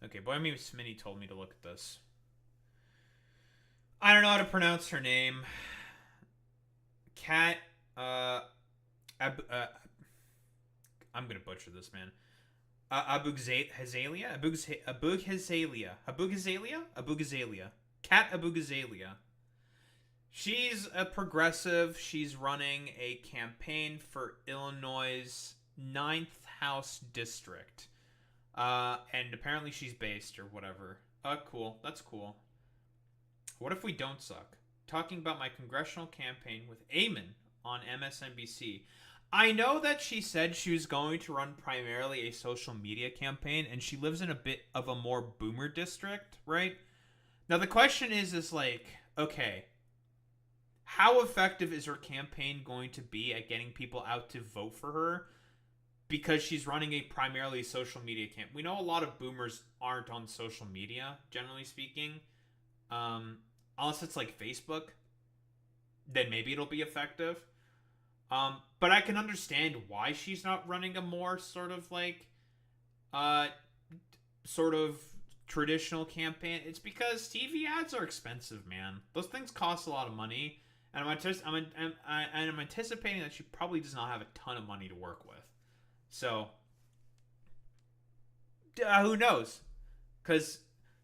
Okay, Bohemian Smitty told me to look at this. I don't know how to pronounce her name. Kat, I'm gonna butcher this, man. Abughazaleh. Kat Abughazaleh. She's a progressive. She's running a campaign for Illinois' Ninth House District. And apparently she's based or whatever. Cool. That's cool. What if we don't suck? Talking about my congressional campaign with Eamon on MSNBC. I know that she said she was going to run primarily a social media campaign, and she lives in a bit of a more boomer district, right? Now the question is like, okay, how effective is her campaign going to be at getting people out to vote for her? Because she's running a primarily social media camp. We know a lot of boomers aren't on social media, generally speaking. Unless it's like Facebook, then maybe it'll be effective. But I can understand why she's not running a more sort of like, sort of traditional campaign. It's because TV ads are expensive, man. Those things cost a lot of money, and I'm anticipating that she probably does not have a ton of money to work with. So, who knows? Because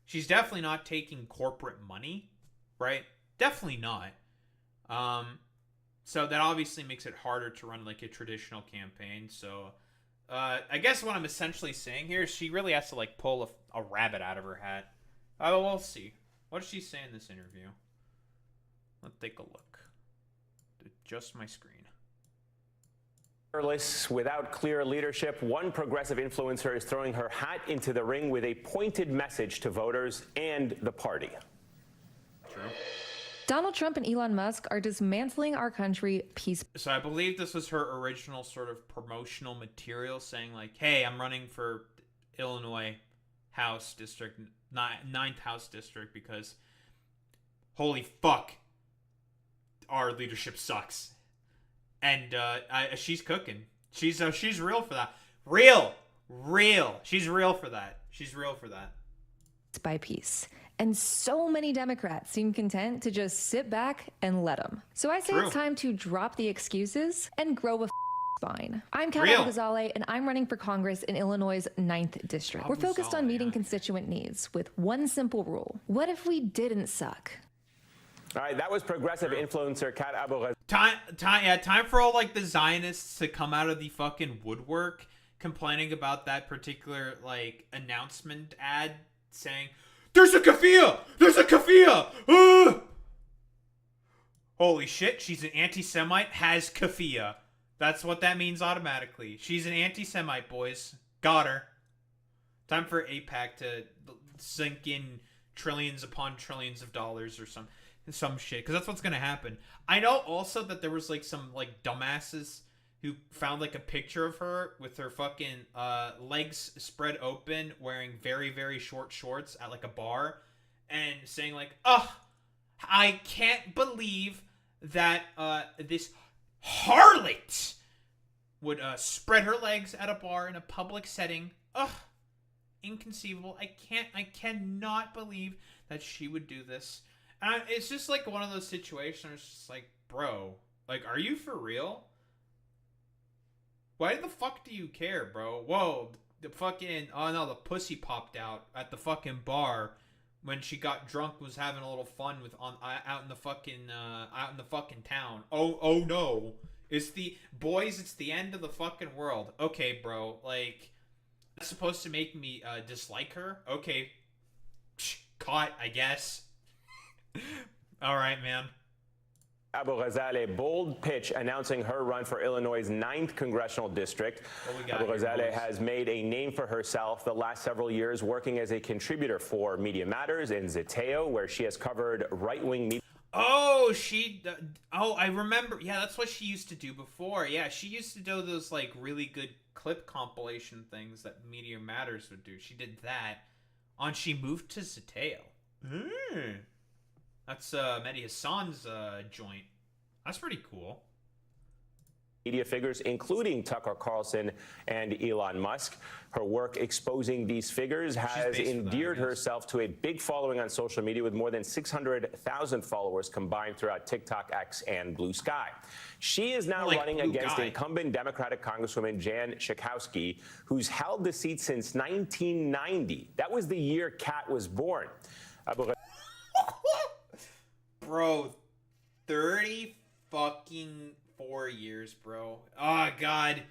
she's definitely not taking corporate money, right? Definitely not. So that obviously makes it harder to run like a traditional campaign. So, I guess what I'm essentially saying here is she really has to like pull a rabbit out of her hat. Oh, we'll see. What does she say in this interview? Let's take a look. Adjust my screen. Without clear leadership, one progressive influencer is throwing her hat into the ring with a pointed message to voters and the party. True. Donald Trump and Elon Musk are dismantling our country piece. So I believe this was her original sort of promotional material saying like, hey, I'm running for Illinois House District, Ninth House District because holy fuck, our leadership sucks. And she's cooking. She's real for that. Real. She's real for that. By piece. And so many Democrats seem content to just sit back and let them. So I say It's time to drop the excuses and grow a spine. I'm Kat Abughazaleh, and I'm running for Congress in Illinois' 9th District. We're focused on meeting constituent needs with one simple rule. What if we didn't suck? All right, that was progressive influencer Kat Abughazaleh. Time for all like the Zionists to come out of the fucking woodwork complaining about that particular like announcement ad saying, "There's a kafia! Holy shit, she's an anti-Semite, has kafia. That's what that means automatically. She's an anti-Semite, boys. Got her. Time for AIPAC to sink in trillions upon trillions of dollars or some shit, because that's what's gonna happen. I know also that there was like some like dumbasses who found like a picture of her with her fucking legs spread open, wearing very, very short shorts at like a bar, and saying like, "Oh, I can't believe that this harlot would spread her legs at a bar in a public setting. Ugh, inconceivable. I cannot believe that she would do this." And it's just like one of those situations where it's just like, bro, like, are you for real? Why the fuck do you care, bro? Whoa, the fucking, oh no, the pussy popped out at the fucking bar when she got drunk, was having a little fun with out in the fucking town. Oh no, it's the end of the fucking world. Okay, bro, like, that's supposed to make me dislike her? Okay, caught, I guess. All right, man. Abughazaleh bold pitch announcing her run for Illinois' 9th congressional district. Abughazaleh has made a name for herself the last several years working as a contributor for Media Matters in Zeteo, where she has covered right-wing media. Oh, I remember. Yeah, that's what she used to do before. Yeah, she used to do those like really good clip compilation things that Media Matters would do. She did that she moved to Zeteo. That's Mehdi Hassan's joint. That's pretty cool. media figures, including Tucker Carlson and Elon Musk. Her work exposing these figures has endeared herself to a big following on social media with more than 600,000 followers combined throughout TikTok, X, and Blue Sky. She is now running against incumbent Democratic Congresswoman Jan Schakowsky, who's held the seat since 1990. That was the year Kat was born. Bro, 30 fucking 4 years, bro. Oh god.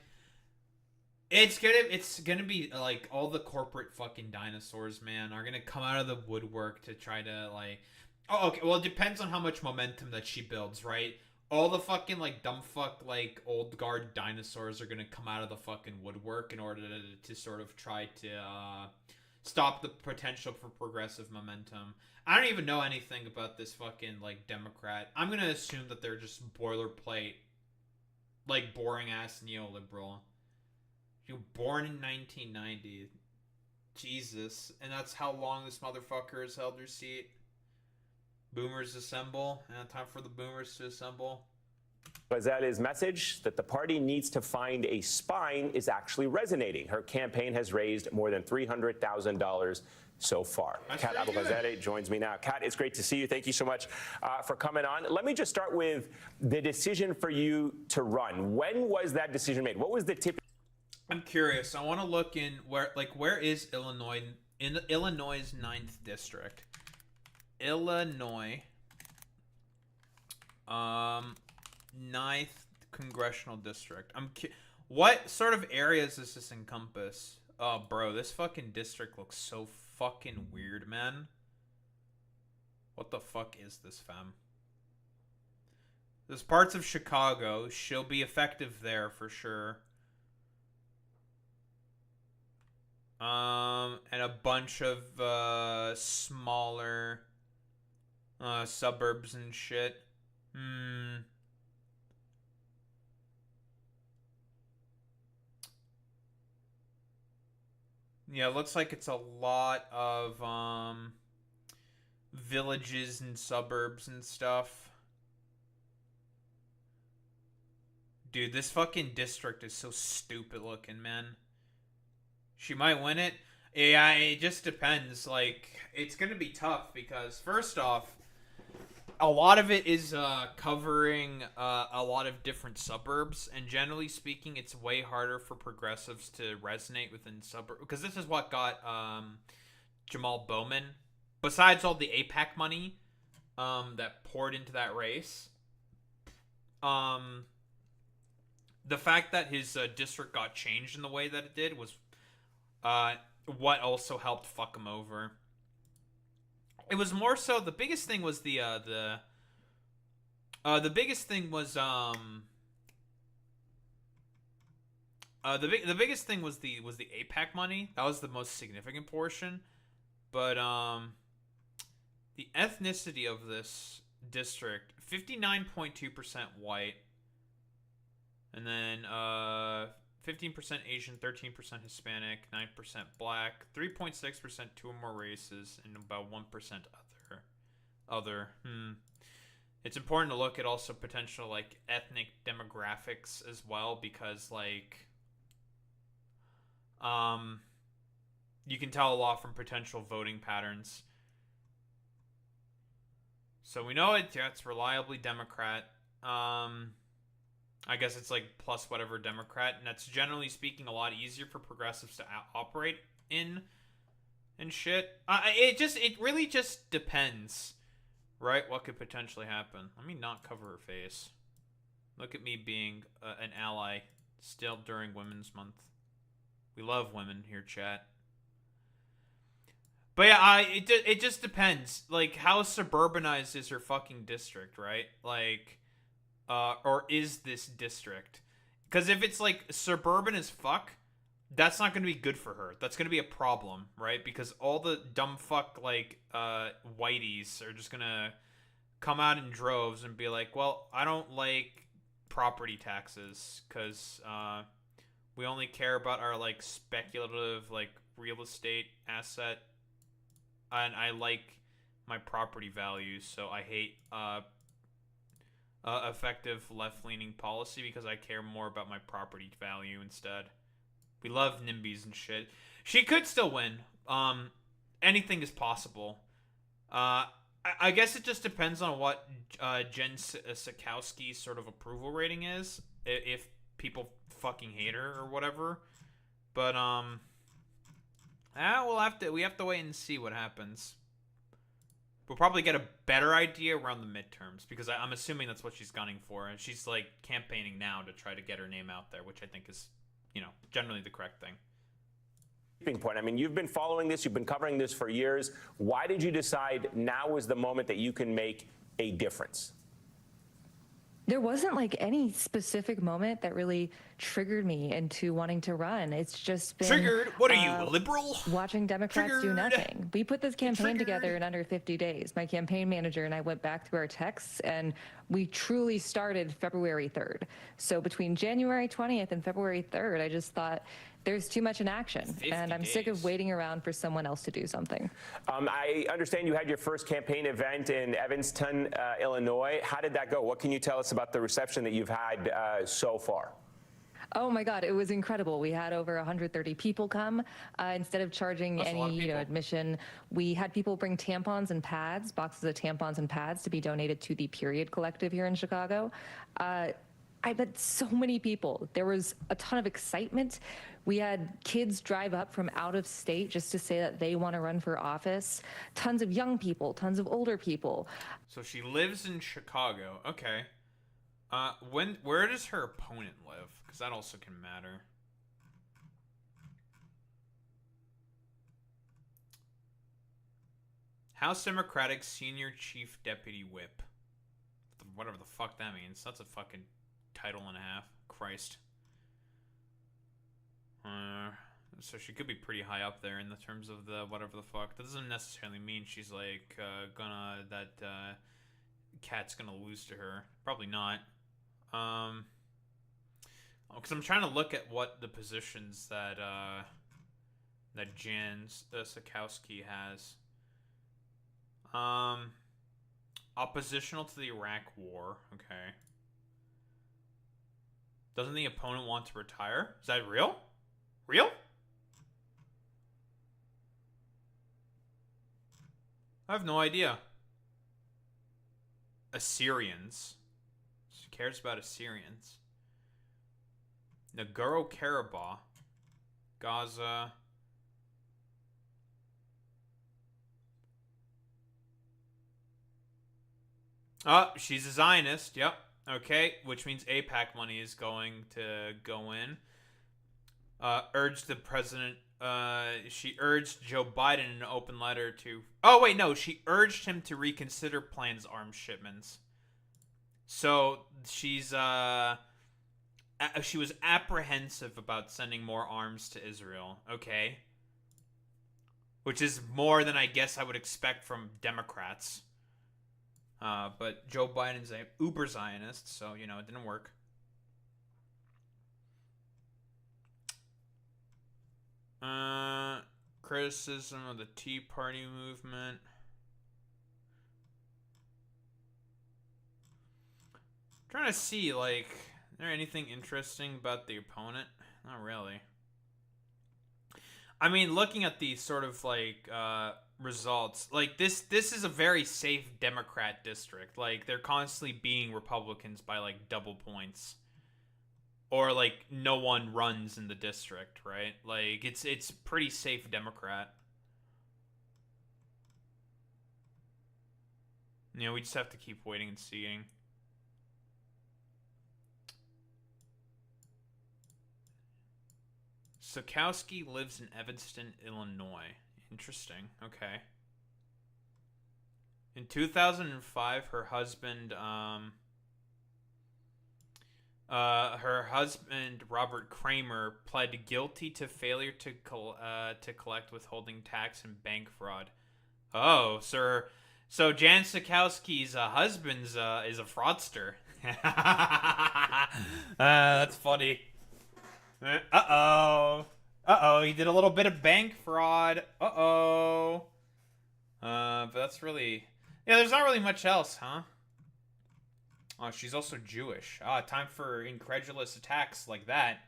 It's gonna be like all the corporate fucking dinosaurs, man, are gonna come out of the woodwork to try to like. Oh, okay. Well, it depends on how much momentum that she builds, right? All the fucking like dumb fuck like old guard dinosaurs are gonna come out of the fucking woodwork in order to sort of try to stop the potential for progressive momentum. I don't even know anything about this fucking like Democrat. I'm gonna assume that they're just boilerplate, like boring ass neoliberal. You were born in 1990. Jesus. And that's how long this motherfucker has held her seat. Boomers assemble. Time for the boomers to assemble. Abughazaleh's message that the party needs to find a spine is actually resonating. Her campaign has raised more than $300,000 so far. Kat Abughazaleh joins me now. Kat, it's great to see you. Thank you so much for coming on. Let me just start with the decision for you to run. When was that decision made? What was the tip? I'm curious. I want to look in where is Illinois in Illinois' 9th district? Illinois, 9th congressional district. What sort of areas does this encompass? Oh, bro, this fucking district looks so fucking weird, man. What the fuck is this, fam? There's parts of Chicago. She'll be effective there for sure. And a bunch of smaller suburbs and shit. Yeah, it looks like it's a lot of villages and suburbs and stuff. Dude, this fucking district is so stupid looking, man. She might win it. Yeah, it just depends. Like, it's going to be tough because, first off, a lot of it is covering a lot of different suburbs. And generally speaking, it's way harder for progressives to resonate within suburbs. Because this is what got Jamal Bowman. Besides all the AIPAC money that poured into that race. The fact that his district got changed in the way that it did was what also helped fuck him over. It was more so the biggest thing was the biggest thing was the AIPAC money. That was the most significant portion. But the ethnicity of this district, 59.2% white, and then 15% Asian, 13% Hispanic, 9% Black, 3.6% two or more races, and about 1% other. It's important to look at also potential like ethnic demographics as well, because like you can tell a lot from potential voting patterns. So we know it's reliably Democrat. I guess it's like plus whatever Democrat, and that's generally speaking a lot easier for progressives to operate in and shit. It really just depends, right? What could potentially happen. Let me not cover her face. Look at me being an ally still during Women's Month. We love women here, chat. But yeah, it just depends. Like, how suburbanized is her fucking district, right? Like, or is this district? Because if it's like suburban as fuck, that's not going to be good for her. That's going to be a problem, right? Because all the dumb fuck like whiteys are just going to come out in droves and be like, well, I don't like property taxes because we only care about our like speculative like real estate asset, and I like my property values, so I hate effective left-leaning policy because I care more about my property value instead. We love NIMBYs and shit. She could still win. Anything is possible. I guess it just depends on what Jen Sikowski's sort of approval rating is. If people fucking hate her or whatever. But we have to wait and see what happens. We'll probably get a better idea around the midterms because I'm assuming that's what she's gunning for, and she's like campaigning now to try to get her name out there, which I think is, generally the correct thing. Point. I mean, you've been following this, you've been covering this for years. Why did you decide now is the moment that you can make a difference? There wasn't like any specific moment that really triggered me into wanting to run. It's just been triggered. What are you, a liberal? Watching Democrats do nothing. We put this campaign together in under 50 days. My campaign manager and I went back through our texts, and we truly started February 3rd. So between January 20th and February 3rd, I just thought there's too much inaction, and I'm sick of waiting around for someone else to do something. I understand you had your first campaign event in Evanston, Illinois. How did that go? What can you tell us about the reception that you've had so far? Oh my God, it was incredible. We had over 130 people come. Instead of charging any admission, we had people bring tampons and pads, boxes of tampons and pads to be donated to the Period Collective here in Chicago. I met so many people. There was a ton of excitement. We had kids drive up from out of state just to say that they want to run for office. Tons of young people, tons of older people. So she lives in Chicago. Okay. Where does her opponent live? Because that also can matter. House Democratic Senior Chief Deputy Whip. Whatever the fuck that means. That's a fucking title and a half. Christ. So she could be pretty high up there in the terms of the whatever the fuck. That doesn't necessarily mean she's like Kat's gonna lose to her. Probably not. Because I'm trying to look at what the positions that Jan Sikowski has. Oppositional to the Iraq War. Okay. Doesn't the opponent want to retire? Is that real? Real? I have no idea. Assyrians. She cares about Assyrians. Nagorno-Karabakh. Gaza. Oh, she's a Zionist. Yep. Okay, which means AIPAC money is going to go in. Urged the president. She urged Joe Biden in an open letter to. Oh wait, no, she urged him to reconsider plans arms shipments. So she's she was apprehensive about sending more arms to Israel. Okay, which is more than I guess I would expect from Democrats. But Joe Biden's a uber Zionist, so it didn't work. Criticism of the Tea Party movement. I'm trying to see, is there anything interesting about the opponent? Not really. I mean, looking at these sort of results, this is a very safe Democrat district. They're constantly beating Republicans by double points. Or no one runs in the district, right? It's pretty safe Democrat. We just have to keep waiting and seeing. Sikowski lives in Evanston, Illinois. Interesting. Okay. In 2005, her husband, Robert Kramer, pled guilty to failure to collect withholding tax and bank fraud. Oh, sir. So Jan Sikowski's husband's is a fraudster. That's funny. Uh-oh. Uh-oh, he did a little bit of bank fraud. Uh-oh. But that's really... Yeah, there's not really much else, huh? Oh, she's also Jewish. Ah, time for incredulous attacks like that.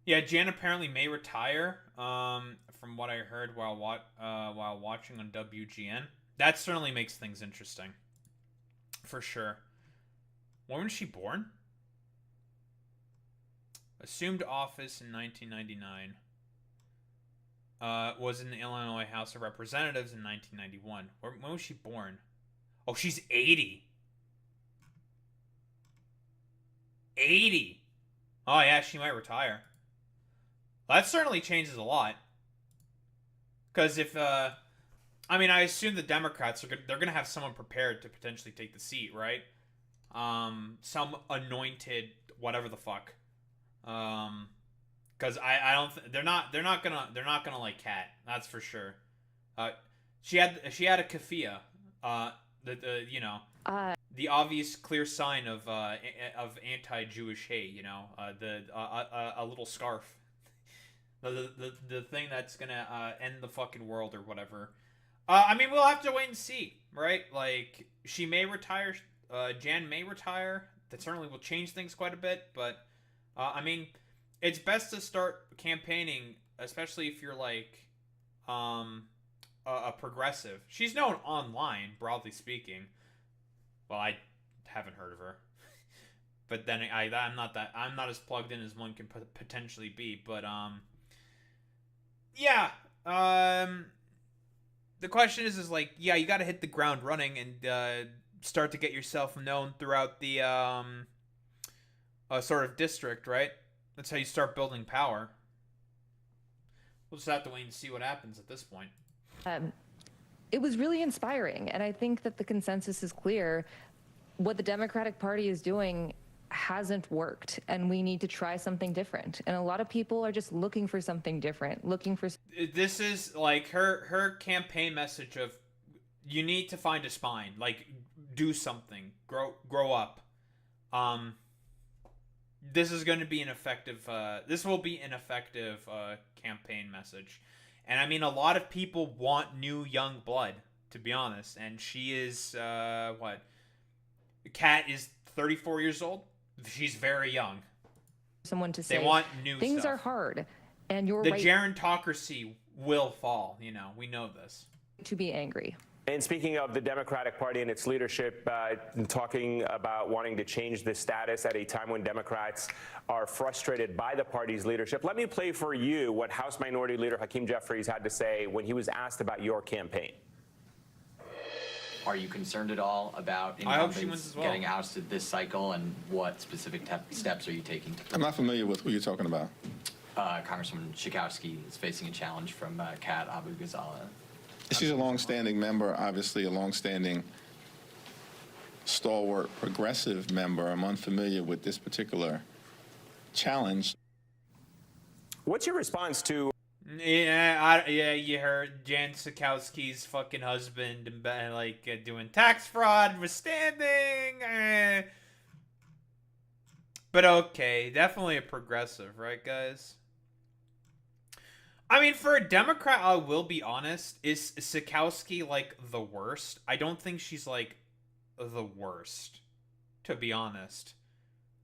Yeah, Jan apparently may retire. From what I heard while watching on WGN, that certainly makes things interesting, for sure. When was she born? Assumed office in 1999. Was in the Illinois House of Representatives in 1991. When was she born? Oh, she's 80. 80. Oh yeah, she might retire. That certainly changes a lot. Because if, I mean, I assume the Democrats they're gonna have someone prepared to potentially take the seat, right? Some anointed whatever the fuck. Because I don't they're not gonna like Kat. That's for sure. She had a keffiyeh. The obvious clear sign of anti-Jewish hate. A little scarf. The thing that's gonna end the fucking world or whatever. I mean, we'll have to wait and see, right? Like, she may retire. Jan may retire. That certainly will change things quite a bit. But, I mean, it's best to start campaigning, especially if you're, like, a progressive. She's known online, broadly speaking. Well, I haven't heard of her. But then I'm not as plugged in as one can potentially be. But, yeah. The question is like, yeah, you got to hit the ground running and start to get yourself known throughout the sort of district, right? That's how you start building power. We'll just have to wait and see what happens at this point. It was really inspiring, and I think that the consensus is clear. What the Democratic Party is doing hasn't worked, and we need to try something different. And a lot of people are just looking for something different, looking for... This is like her campaign message of, you need to find a spine, like, do something, grow up. This is going to be an effective this will be an effective campaign message. And I mean, a lot of people want new young blood, to be honest, and she is what, Kat is 34 years old. She's very young. Someone to say, they want new things stuff. Are hard, and you're the right. Gerontocracy will fall. We know this. To be angry. And speaking of the Democratic Party and its leadership, talking about wanting to change the status at a time when Democrats are frustrated by the party's leadership, let me play for you what House Minority Leader Hakeem Jeffries had to say when he was asked about your campaign. Are you concerned at all about incumbents getting ousted this cycle, and what specific steps are you taking? I'm not familiar with who you're talking about. Congresswoman Schakowsky is facing a challenge from Kat Abughazaleh. She's a longstanding member, obviously a longstanding stalwart progressive member. I'm unfamiliar with this particular challenge. What's your response to... Yeah, you heard Jan Schakowsky's fucking husband doing tax fraud was standing. But okay, definitely a progressive, right, guys? I mean, for a Democrat, I will be honest, is Schakowsky like the worst? I don't think she's like the worst, to be honest.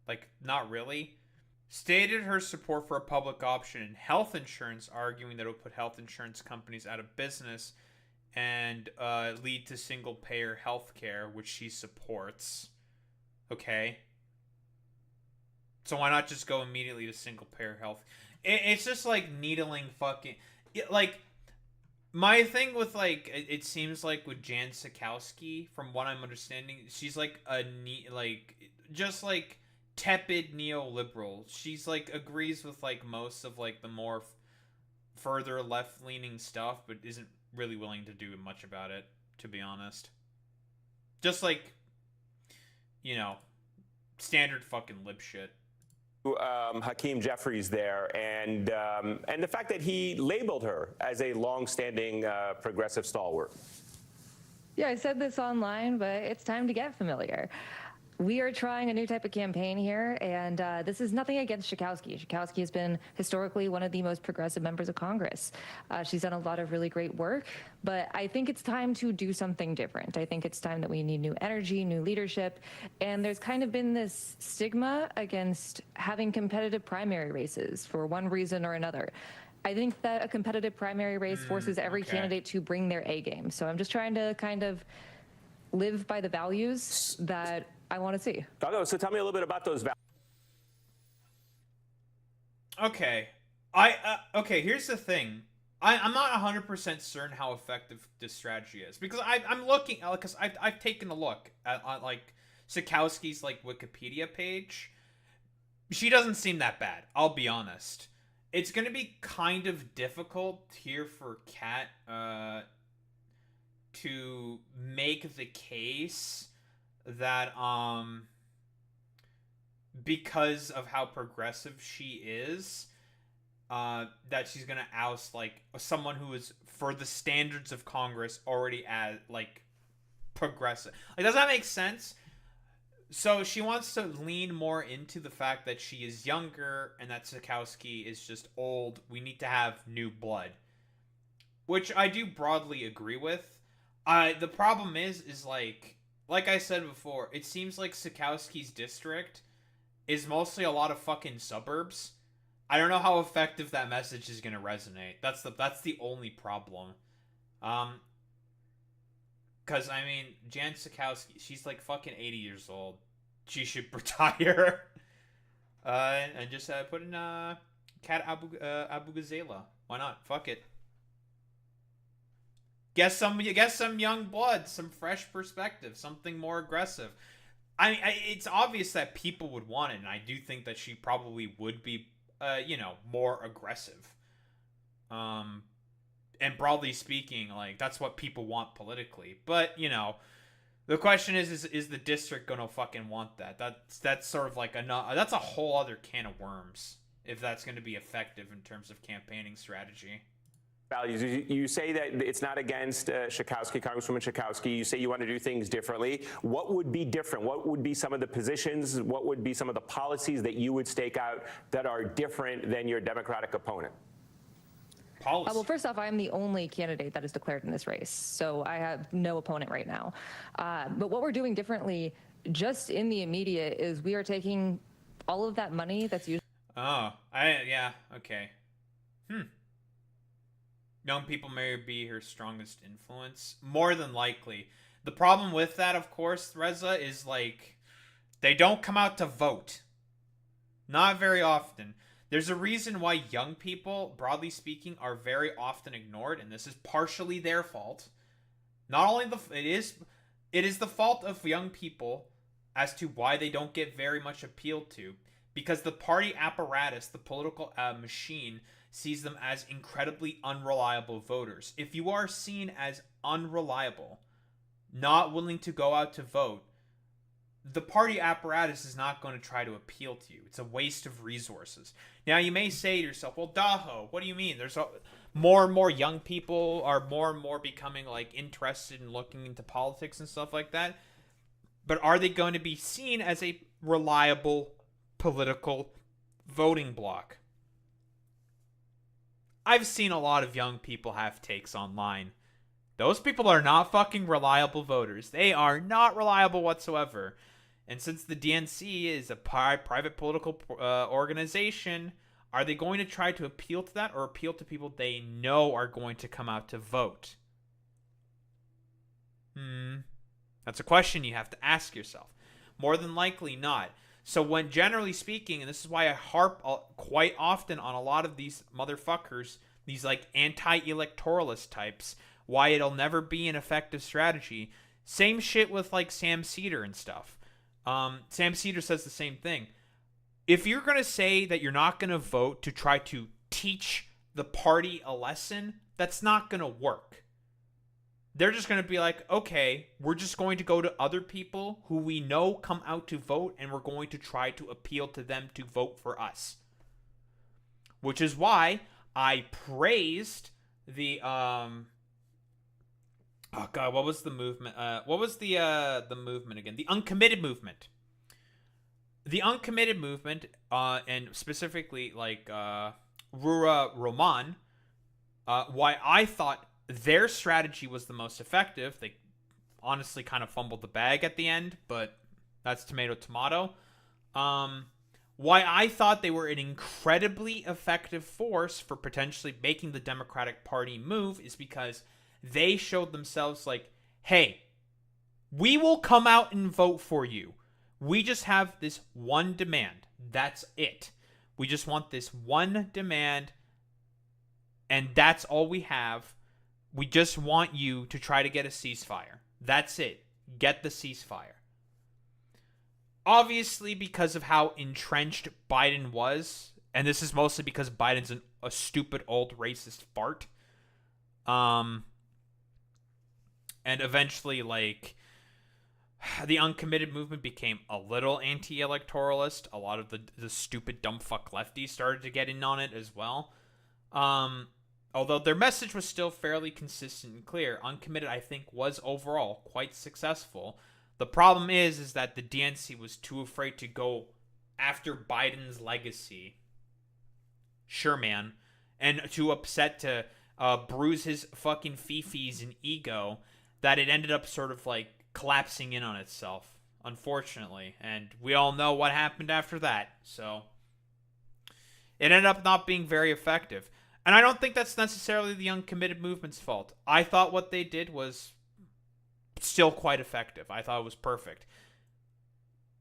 Like, not really. Stated her support for a public option in health insurance, arguing that it would put health insurance companies out of business and lead to single-payer health care, which she supports. Okay? So why not just go immediately to single-payer health? It's just like needling fucking... Like, my thing with, like, it seems like with Jan Schakowsky, from what I'm understanding, she's like just like... tepid neoliberal. She's like agrees with like most of like the more further left-leaning stuff, but isn't really willing to do much about it, to be honest. Just like, standard fucking lib shit. Hakeem Jeffries there, and the fact that he labeled her as a long-standing progressive stalwart. Yeah, I said this online, but it's time to get familiar. We are trying a new type of campaign here, and this is nothing against Schakowsky. Schakowsky has been historically one of the most progressive members of Congress. She's done a lot of really great work, but I think it's time to do something different. I think it's time that we need new energy, new leadership, and there's kind of been this stigma against having competitive primary races for one reason or another. I think that a competitive primary race forces every candidate to bring their A game. So I'm just trying to kind of live by the values that I want to see. So tell me a little bit about those values. Okay. Okay, here's the thing. I'm not 100% certain how effective this strategy is. Because I'm looking, because I've taken a look at like, Schakowsky's, like, Wikipedia page. She doesn't seem that bad, I'll be honest. It's going to be kind of difficult here for Kat to make the case that because of how progressive she is, that she's gonna oust like someone who is, for the standards of Congress, already as like progressive. Like, does that make sense? So she wants to lean more into the fact that she is younger and that Schakowsky is just old. We need to have new blood, which I do broadly agree with. The problem is like I said before, it seems like Schakowsky's district is mostly a lot of fucking suburbs. I don't know how effective that message is gonna resonate. That's the only problem. Cause I mean, Jan Schakowsky, she's like fucking 80 years old. She should retire. And just put in Kat Abughazaleh. Why not? Fuck it. Get some young blood, some fresh perspective, something more aggressive. I mean, it's obvious that people would want it, and I do think that she probably would be, more aggressive. And broadly speaking, like, that's what people want politically. But, the question is the district gonna fucking want that? That's sort of like that's a whole other can of worms, if that's gonna be effective in terms of campaigning strategy. Values. You say that it's not against Schakowsky, Congresswoman Schakowsky. You say you want to do things differently. What would be different? What would be some of the positions? What would be some of the policies that you would stake out that are different than your Democratic opponent? Well, first off, I'm the only candidate that is declared in this race, so I have no opponent right now. But what we're doing differently, just in the immediate, is we are taking all of that money that's used. Yeah, okay. Young people may be her strongest influence. More than likely. The problem with that, of course, Reza, is like, they don't come out to vote. Not very often. There's a reason why young people, broadly speaking, are very often ignored, and this is partially their fault. Not only it is the fault of young people as to why they don't get very much appealed to, because the party apparatus, the political machine, sees them as incredibly unreliable voters. If you are seen as unreliable, not willing to go out to vote, the party apparatus is not going to try to appeal to you. It's a waste of resources. Now, you may say to yourself, well, Daho, what do you mean? There's more and more young people are more and more becoming like interested in looking into politics and stuff like that. But are they going to be seen as a reliable political voting bloc? I've seen a lot of young people have takes online. Those people are not fucking reliable voters. They are not reliable whatsoever. And since the DNC is a private political organization, are they going to try to appeal to that, or appeal to people they know are going to come out to vote? That's a question you have to ask yourself. More than likely not. So when, generally speaking, and this is why I harp quite often on a lot of these motherfuckers, these like anti-electoralist types, why it'll never be an effective strategy. Same shit with like Sam Seder and stuff. Sam Seder says the same thing. If you're going to say that you're not going to vote to try to teach the party a lesson, that's not going to work. They're just going to be like, okay, we're just going to go to other people who we know come out to vote, and we're going to try to appeal to them to vote for us. Which is why I praised the oh god, what was the movement? What was the movement again? The uncommitted movement. the uncommitted movement, and specifically like Rura Roman, why I thought their strategy was the most effective. They honestly kind of fumbled the bag at the end, but that's tomato tomato. Why I thought they were an incredibly effective force for potentially making the Democratic Party move is because they showed themselves like, hey, we will come out and vote for you. We just have this one demand. That's it. We just want this one demand, and that's all we have. We just want you to try to get a ceasefire. That's it. Get the ceasefire. Obviously, because of how entrenched Biden was, and this is mostly because Biden's a stupid old racist fart. And eventually, like, the uncommitted movement became a little anti-electoralist. A lot of the stupid dumb fuck lefties started to get in on it as well. Although their message was still fairly consistent and clear, uncommitted, I think, was overall quite successful. The problem is that the DNC was too afraid to go after Biden's legacy. Sure, man. And too upset to bruise his fucking fifis and ego that it ended up sort of like collapsing in on itself, unfortunately. And we all know what happened after that. So it ended up not being very effective. And I don't think that's necessarily the uncommitted movement's fault. I thought what they did was still quite effective. I thought it was perfect.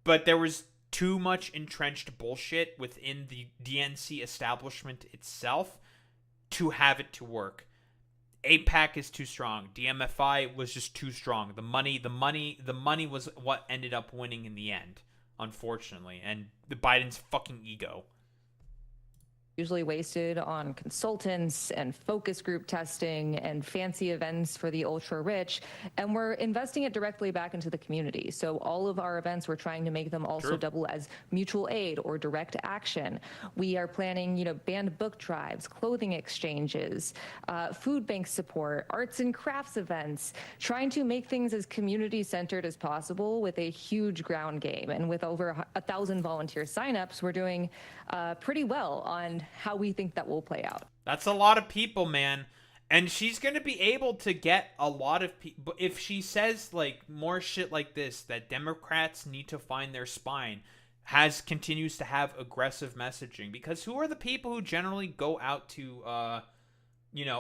But there was too much entrenched bullshit within the DNC establishment itself to have it to work. AIPAC is too strong. DMFI was just too strong. The money was what ended up winning in the end, unfortunately. And the Biden's fucking ego. Usually wasted on consultants and focus group testing and fancy events for the ultra rich, and we're investing it directly back into the community. So all of our events, we're trying to make them also double as mutual aid or direct action. We are planning, banned book drives, clothing exchanges, food bank support, arts and crafts events, trying to make things as community centered as possible with a huge ground game. And with over 1,000 volunteer signups, we're doing pretty well on how we think that will play out. That's a lot of people, man. And she's going to be able to get a lot of people. If she says like more shit like this, that Democrats need to find their spine, continues to have aggressive messaging. Because who are the people who generally go out to,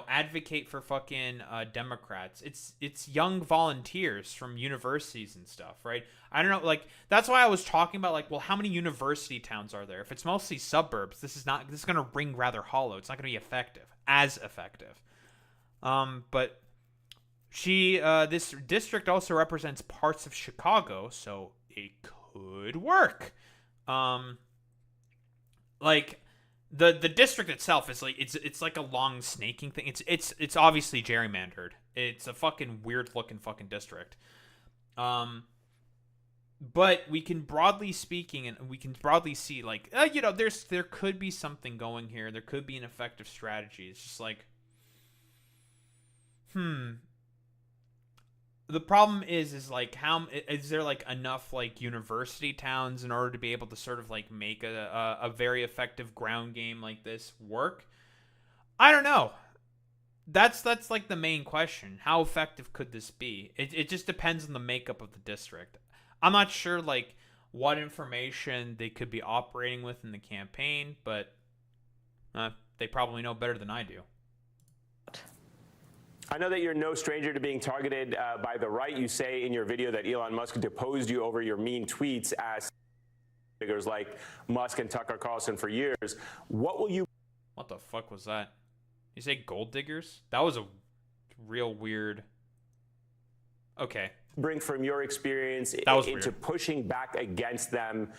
advocate for fucking Democrats? It's young volunteers from universities and stuff, right? I don't know, like, that's why I was talking about, like, well, how many university towns are there? If it's mostly suburbs, this is going to ring rather hollow. It's not going to be as effective. But this district also represents parts of Chicago, so it could work. Like, the district itself is like it's like a long snaking thing. It's obviously gerrymandered. It's a fucking weird looking fucking district. But we can broadly speaking, and we can broadly see like there could be something going here. There could be an effective strategy. It's just like, The problem is like, how is there like enough like university towns in order to be able to sort of like make a very effective ground game like this work? I don't know. That's like the main question. How effective could this be? It just depends on the makeup of the district. I'm not sure like what information they could be operating with in the campaign, but they probably know better than I do. I know that you're no stranger to being targeted by the right. You say in your video that Elon Musk deposed you over your mean tweets as figures like Musk and Tucker Carlson for years. What the fuck was that? You say gold diggers? That was a real weird. Okay. Bring from your experience into pushing back against them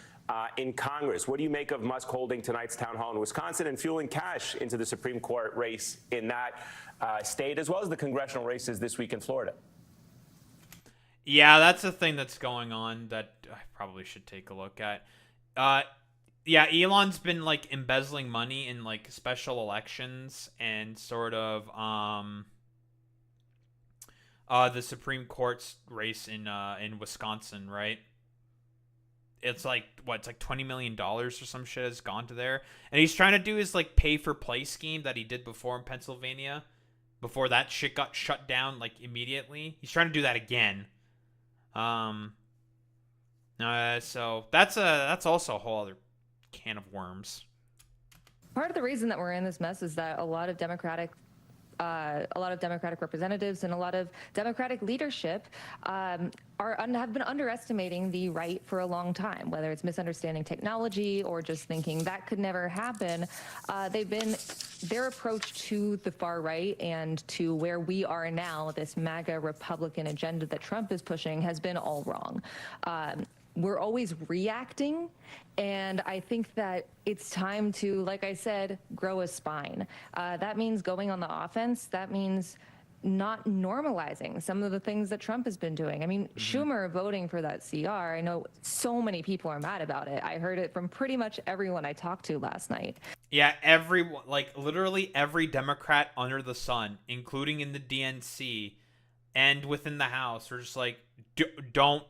in Congress. What do you make of Musk holding tonight's town hall in Wisconsin and fueling cash into the Supreme Court race in that state, as well as the congressional races this week in Florida? Yeah, that's a thing that's going on that I probably should take a look at. Yeah, Elon's been like embezzling money in like special elections and sort of the Supreme Court's race in Wisconsin, right? it's like what, it's like $20 million or some shit has gone to there, and he's trying to do his like pay for play scheme that he did before in Pennsylvania, before that shit got shut down like immediately. He's trying to do that again. So that's also a whole other can of worms. Part of the reason that we're in this mess is that a lot of Democratic representatives and a lot of Democratic leadership have been underestimating the right for a long time, whether it's misunderstanding technology or just thinking that could never happen. Their approach to the far right and to where we are now, this MAGA Republican agenda that Trump is pushing, has been all wrong. We're always reacting, and I think that it's time to, like I said, grow a spine. That means going on the offense. That means not normalizing some of the things that Trump has been doing. I mean, Schumer voting for that CR, I know so many people are mad about it. I heard it from pretty much everyone I talked to last night. Yeah, literally every Democrat under the sun, including in the DNC and within the House, are just like, don't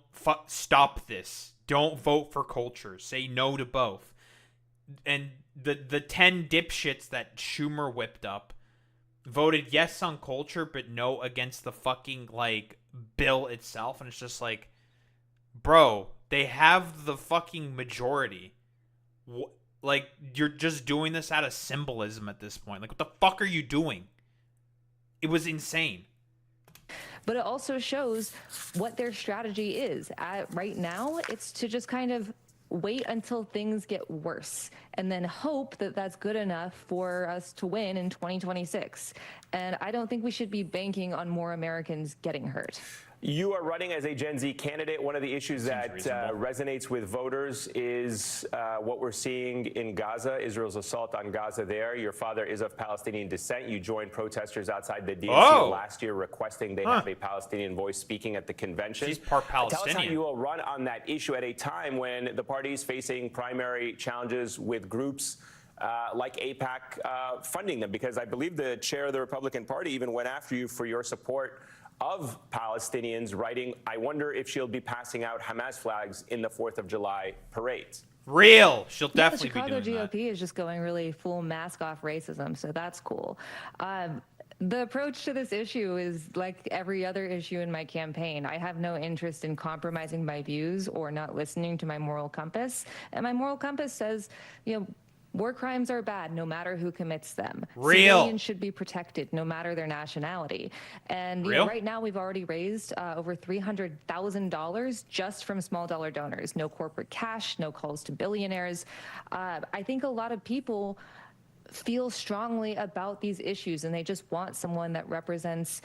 stop this. Don't vote for culture. Say no to both. And the 10 dipshits that Schumer whipped up voted yes on culture but no against the fucking like bill itself, and it's just like, bro, they have the fucking majority. Like, you're just doing this out of symbolism at this point. Like, what the fuck are you doing? It was insane. But it also shows what their strategy is. Right now, it's to just kind of wait until things get worse and then hope that that's good enough for us to win in 2026. And I don't think we should be banking on more Americans getting hurt. You are running as a Gen Z candidate. One of the issues that resonates with voters is what we're seeing in Gaza, Israel's assault on Gaza there. Your father is of Palestinian descent. You joined protesters outside the DNC last year requesting they have a Palestinian voice speaking at the convention. She's part Palestinian. Tell us how you will run on that issue at a time when the party is facing primary challenges with groups like AIPAC funding them, because I believe the chair of the Republican Party even went after you for your support of Palestinians, writing, I wonder if she'll be passing out Hamas flags in the 4th of July parades. Real. She'll definitely be doing that. The Chicago GOP is just going really full mask off racism, so that's cool. The approach to this issue is like every other issue in my campaign. I have no interest in compromising my views or not listening to my moral compass. And my moral compass says, war crimes are bad no matter who commits them. Real. Civilians should be protected no matter their nationality. And right now we've already raised over $300,000 just from small dollar donors. No corporate cash, no calls to billionaires. I think a lot of people feel strongly about these issues and they just want someone that represents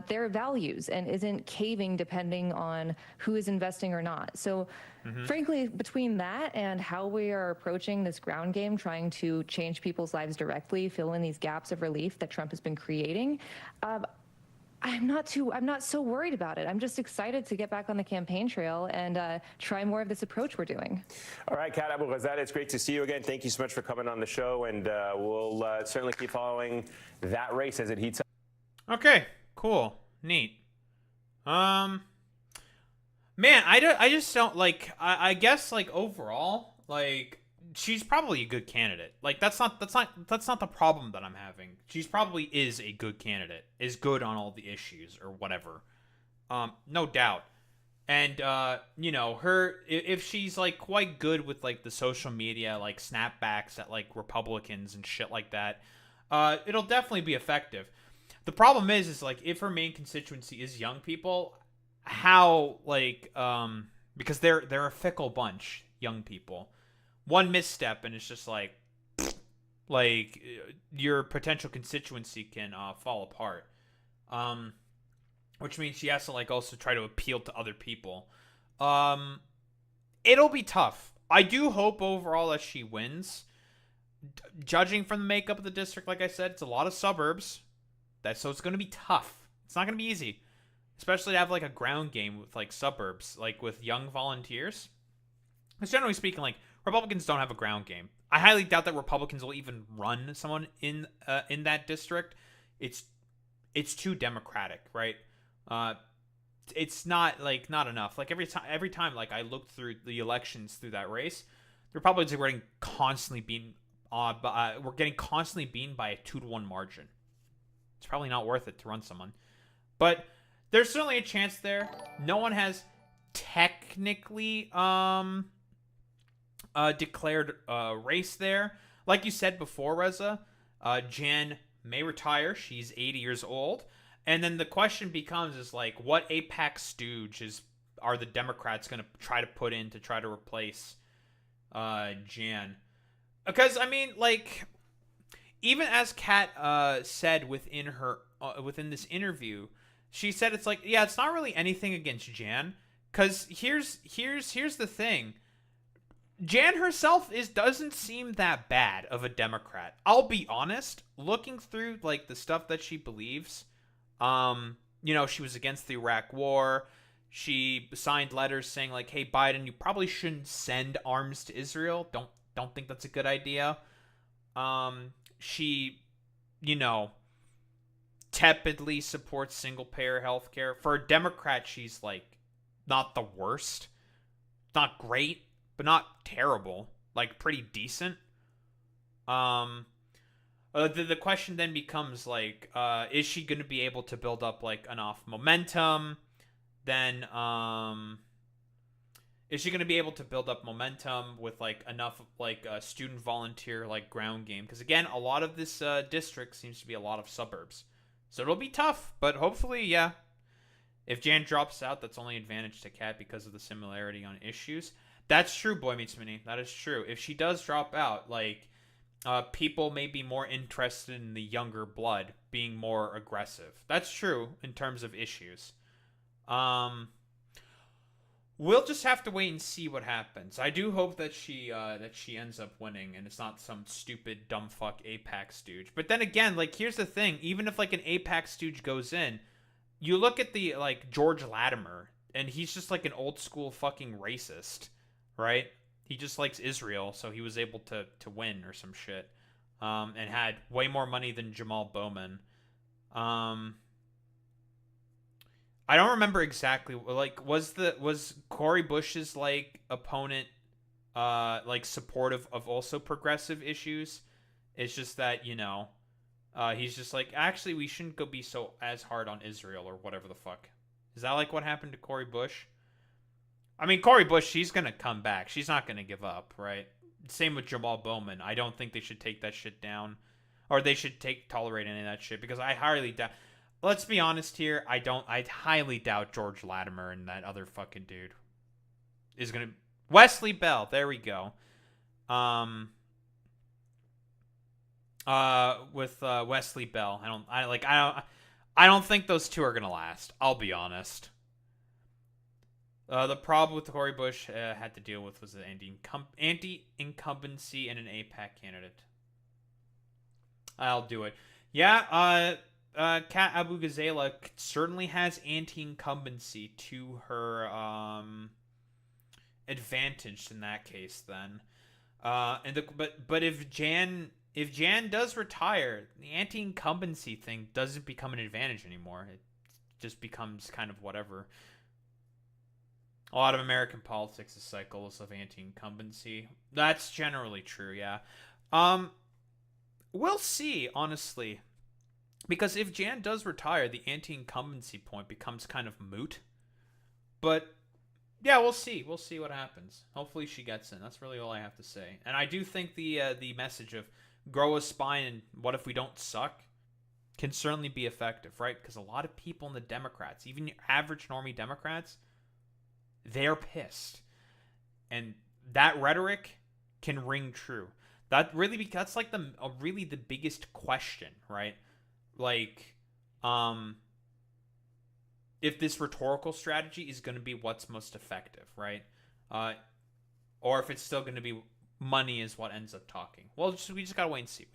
their values and isn't caving depending on who is investing or not. So frankly, between that and how we are approaching this ground game, trying to change people's lives directly, fill in these gaps of relief that Trump has been creating, I'm not so worried about it. I'm just excited to get back on the campaign trail and try more of this approach we're doing. All right, Kat Abughazaleh, it's great to see you again. Thank you so much for coming on the show, and we'll certainly keep following that race as it heats up. Okay, cool, neat. Man, I just don't like. I guess like overall, like she's probably a good candidate. Like that's not the problem that I'm having. She's probably is a good candidate. Is good on all the issues or whatever. No doubt. And her if she's like quite good with like the social media like snapbacks at like Republicans and shit like that, it'll definitely be effective. The problem is like if her main constituency is young people, how like because they're a fickle bunch, young people. One misstep and it's just like your potential constituency can fall apart. Which means she has to like also try to appeal to other people. It'll be tough. I do hope overall that she wins. Judging from the makeup of the district, like I said, it's a lot of suburbs. So it's going to be tough. It's not going to be easy. Especially to have like a ground game with like suburbs, like with young volunteers. Because generally speaking, like Republicans don't have a ground game. I highly doubt that Republicans will even run someone in that district. It's too democratic, right? it's not like not enough. Like every time like I looked through the elections through that race, the Republicans are getting constantly beaten. We're getting constantly beaten by a 2-1 margin. It's probably not worth it to run someone, but there's certainly a chance there. No one has technically declared a race there. Like you said before, Reza, Jan may retire. She's 80 years old. And then the question becomes is like, what AIPAC stooge are the Democrats going to try to put in to try to replace Jan? Because, I mean, like, even as Kat said within this interview, she said it's like, yeah, it's not really anything against Jan. Because here's the thing. Jan herself doesn't seem that bad of a Democrat. I'll be honest, looking through like the stuff that she believes, you know, she was against the Iraq War. She signed letters saying like, "Hey Biden, you probably shouldn't send arms to Israel. Don't think that's a good idea." She, you know, tepidly supports single-payer healthcare. For a Democrat, she's like not the worst. Not great, but not terrible, like pretty decent. The question then becomes like, is she going to be able to build up like enough momentum? Then, is she going to be able to build up momentum with like enough like student volunteer like ground game? Because again, a lot of this district seems to be a lot of suburbs, so it'll be tough. But hopefully, yeah. If Jan drops out, that's only advantage to Kat because of the similarity on issues. That's true, Boy Meets Mini. That is true. If she does drop out, like, people may be more interested in the younger blood being more aggressive. That's true in terms of issues. We'll just have to wait and see what happens. I do hope that she ends up winning and it's not some stupid dumb fuck AIPAC stooge. But then again, like, here's the thing. Even if like an AIPAC stooge goes in, you look at the like George Latimer and he's just like an old school fucking racist. Right? He just likes Israel, so he was able to win or some shit. And had way more money than Jamal Bowman. I don't remember exactly. Like, was Cori Bush's like opponent like supportive of also progressive issues? It's just that, you know, he's just like, actually we shouldn't go be so as hard on Israel or whatever the fuck. Is that like what happened to Cori Bush? I mean, Cori Bush, she's going to come back. She's not going to give up, right? Same with Jamal Bowman. I don't think they should take that shit down. Or they should tolerate any of that shit. Because I highly doubt... Let's be honest here. I highly doubt George Latimer and that other fucking dude is going to... Wesley Bell. There we go. With Wesley Bell. I don't think those two are going to last. I'll be honest. The problem with Cori Bush had to deal with was the anti-incumbency and an AIPAC candidate. I'll do it. Yeah, Kat Abughazaleh certainly has anti-incumbency to her advantage in that case. Then, but if Jan does retire, the anti-incumbency thing doesn't become an advantage anymore. It just becomes kind of whatever. A lot of American politics is cycles of anti-incumbency. That's generally true, yeah. We'll see, honestly. Because if Jan does retire, the anti-incumbency point becomes kind of moot. But, yeah, we'll see. We'll see what happens. Hopefully she gets in. That's really all I have to say. And I do think the message of grow a spine and what if we don't suck can certainly be effective, right? Because a lot of people in the Democrats, even your average normie Democrats... they're pissed, and that rhetoric can ring true. That's like really the biggest question, right? Like, if this rhetorical strategy is going to be what's most effective, right? Or if it's still going to be money is what ends up talking. Well, we just gotta wait and see.